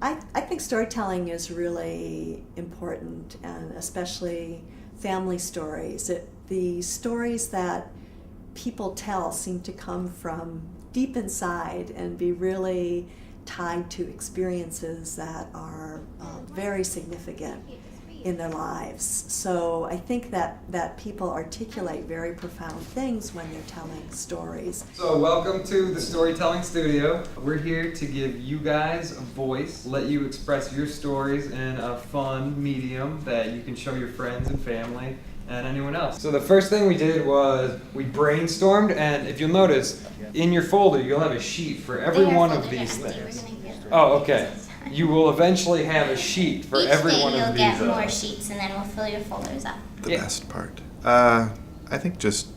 I think storytelling is really important, and especially family stories. The stories that people tell seem to come from deep inside and be really tied to experiences that are very significant in their lives. So I think that people articulate very profound things when they're telling stories. So welcome to the Storytelling Studio. We're here to give you guys a voice, let you express your stories in a fun medium that you can show your friends and family and anyone else. So the first thing we did was we brainstormed, and if you'll notice, in your folder you'll have a sheet for every one of these things. Oh, okay. You will eventually have a sheet for every one of these. Each day you'll get more sheets, and then we'll fill your folders up. The best part. I think just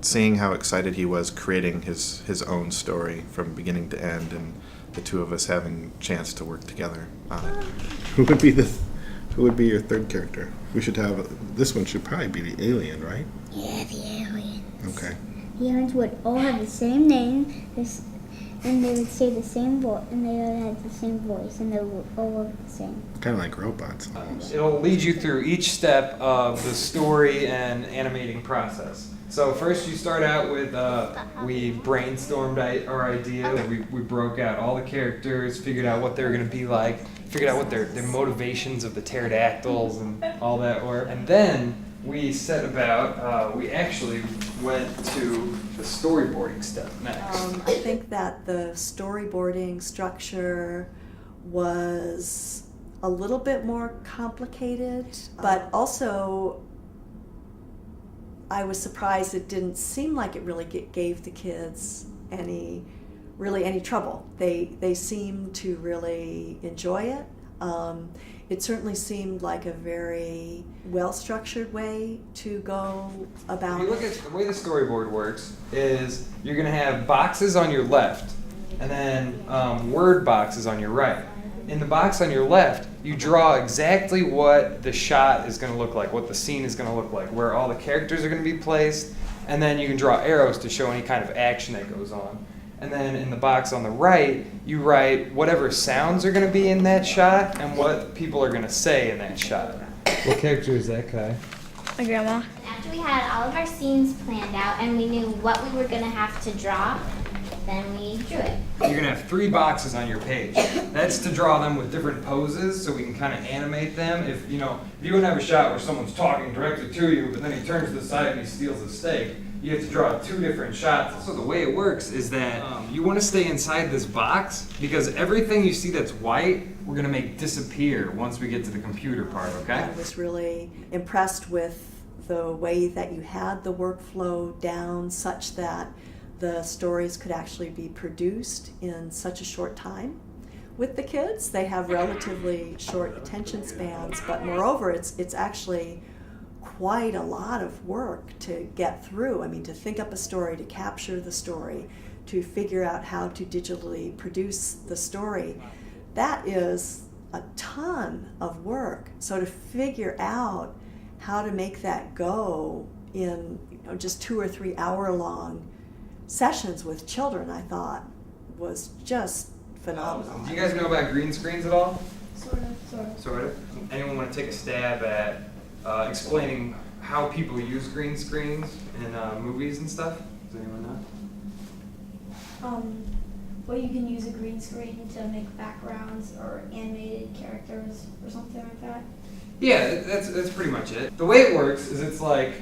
seeing how excited he was creating his own story from beginning to end, and the two of us having a chance to work together on it. Who would be your third character? We should have, this one should probably be the alien, right? Yeah, the aliens. Okay. The aliens would all have the same name, and they would say the same voice, and they all had the same voice, and they would all look the same. Kind of like robots. It'll lead you through each step of the story and animating process. So first you start out with, we brainstormed our idea, we broke out all the characters, figured out what they were going to be like, figured out what their motivations of the pterodactyls and all that were. And then we set about, we actually went to the storyboarding step next. I think that the storyboarding structure was a little bit more complicated, but also I was surprised it didn't seem like it really gave the kids any trouble. They seemed to really enjoy it. It certainly seemed like a very well-structured way to go about If you look at the way the storyboard works is you're going to have boxes on your left and then word boxes on your right. In the box on your left, you draw exactly what the shot is going to look like, what the scene is going to look like, where all the characters are going to be placed, and then you can draw arrows to show any kind of action that goes on. And then in the box on the right, you write whatever sounds are going to be in that shot and what people are going to say in that shot. What character is that, Kai? My grandma. After we had all of our scenes planned out and we knew what we were going to have to draw, then we drew it. You're going to have 3 boxes on your page. That's to draw them with different poses so we can kind of animate them. If you want to have a shot where someone's talking directly to you, but then he turns to the side and he steals a steak, you have to draw 2 different shots. So the way it works is that you want to stay inside this box because everything you see that's white, we're going to make disappear once we get to the computer part, okay? I was really impressed with the way that you had the workflow down such that the stories could actually be produced in such a short time. With the kids, they have relatively short attention spans, but moreover, it's actually quite a lot of work to get through. I mean, to think up a story, to capture the story, to figure out how to digitally produce the story, that is a ton of work. So to figure out how to make that go in just 2 or 3 hour long sessions with children, I thought was just phenomenal. Do you guys know about green screens at all? Sort of. Anyone want to take a stab at explaining how people use green screens in movies and stuff? Does anyone know? Well, you can use a green screen to make backgrounds or animated characters or something like that. Yeah, that's pretty much it. The way it works is it's like,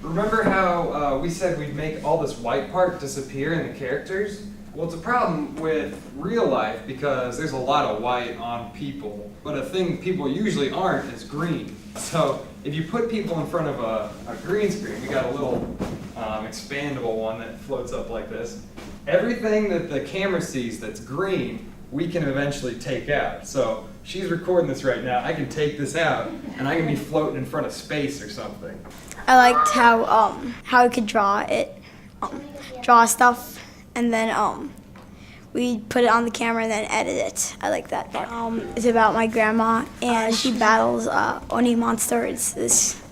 remember how we said we'd make all this white part disappear in the characters? Well, it's a problem with real life because there's a lot of white on people, but a thing people usually aren't is green. So if you put people in front of a green screen, we got a little expandable one that floats up like this. Everything that the camera sees that's green, we can eventually take out. So she's recording this right now. I can take this out, and I can be floating in front of space or something. I liked how we could draw stuff, and then we put it on the camera and then edit it. I like that part. It's about my grandma, and she battles Oni monster. It's this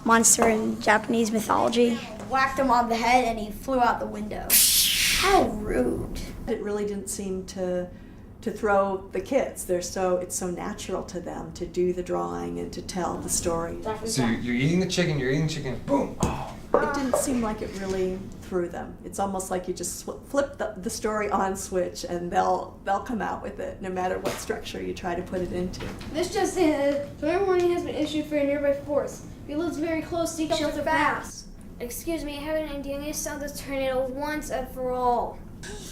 monster in Japanese mythology. Whacked him on the head, and he flew out the window. How rude. It really didn't seem to to throw the kids. It's so natural to them to do the drawing and to tell the story. So you're eating the chicken, boom. Oh. It didn't seem like it really threw them. It's almost like you just flip the story on switch and they'll come out with it no matter what structure you try to put it into. This just in, a warning has been issued for a nearby forest. We live very close to each other fast. Excuse me, I have an idea. I'm going to stop this tornado once and for all.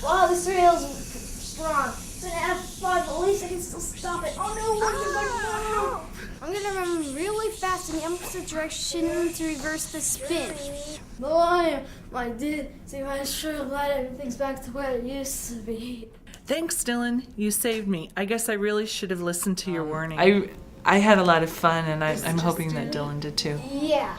Wow, this tornado's strong. It's an F5, at least I can still stop it. Oh no, I'm going to run really fast in the opposite direction to reverse the spin. The line I did, so I'm sure glad everything's back to where it used to be. Thanks, Dylan. You saved me. I guess I really should have listened to your warning. I had a lot of fun, and I'm hoping that Dylan did too. Yeah.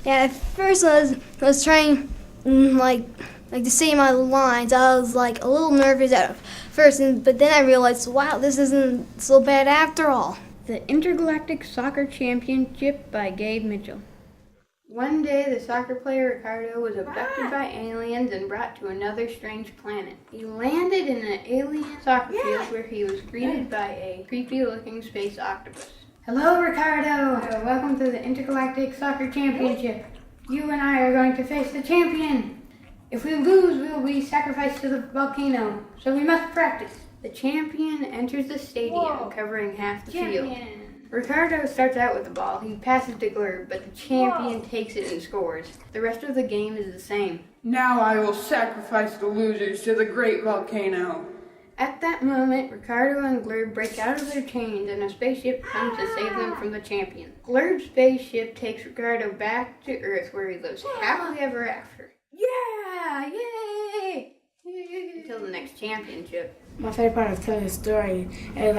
At first I was trying like to say my lines. I was like a little nervous at first, but then I realized, wow, this isn't so bad after all. The Intergalactic Soccer Championship by Gabe Mitchell. One day, the soccer player Ricardo was abducted by aliens and brought to another strange planet. He landed in an alien soccer field where he was greeted by a creepy-looking space octopus. Hello, Ricardo! Welcome to the Intergalactic Soccer Championship. You and I are going to face the champion. If we lose, we will be sacrificed to the volcano, so we must practice. The champion enters the stadium, covering half the field. Ricardo starts out with the ball. He passes to Glurb, but the champion takes it and scores. The rest of the game is the same. Now I will sacrifice the losers to the great volcano. At that moment, Ricardo and Glurb break out of their chains and a spaceship comes to save them from the champion. Glurb's spaceship takes Ricardo back to Earth where he lives happily ever after. Yeah! Yay! Until the next championship. My favorite part of telling a story is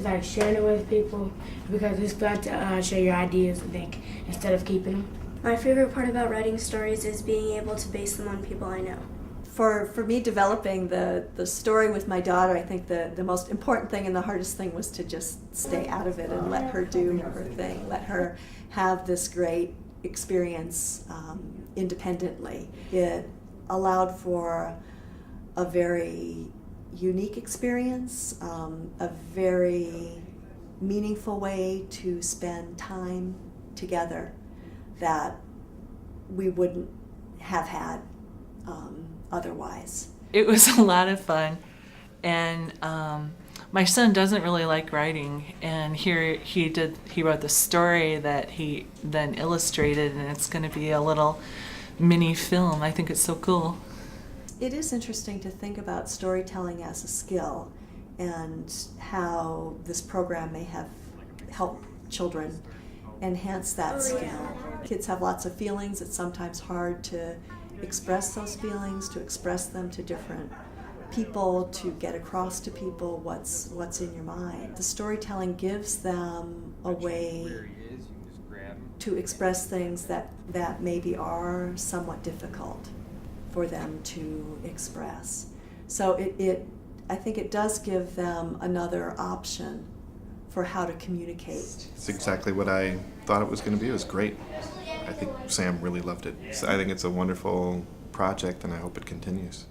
like sharing it with people, because it's glad to share your ideas and think instead of keeping them. My favorite part about writing stories is being able to base them on people I know. For me, developing the story with my daughter, I think the most important thing and the hardest thing was to just stay out of it and let her do her thing, let her have this great experience independently. It allowed for a very unique experience, a very meaningful way to spend time together that we wouldn't have had otherwise. It was a lot of fun, and my son doesn't really like writing, and here he wrote the story that he then illustrated, and it's going to be a little mini film. I think it's so cool. It is interesting to think about storytelling as a skill and how this program may have helped children enhance that skill. Kids have lots of feelings. It's sometimes hard to express those feelings, to express them to different people, to get across to people what's in your mind. The storytelling gives them a way to express things that maybe are somewhat difficult for them to express. So I think it does give them another option for how to communicate. It's exactly what I thought it was going to be. It was great. I think Sam really loved it. So I think it's a wonderful project, and I hope it continues.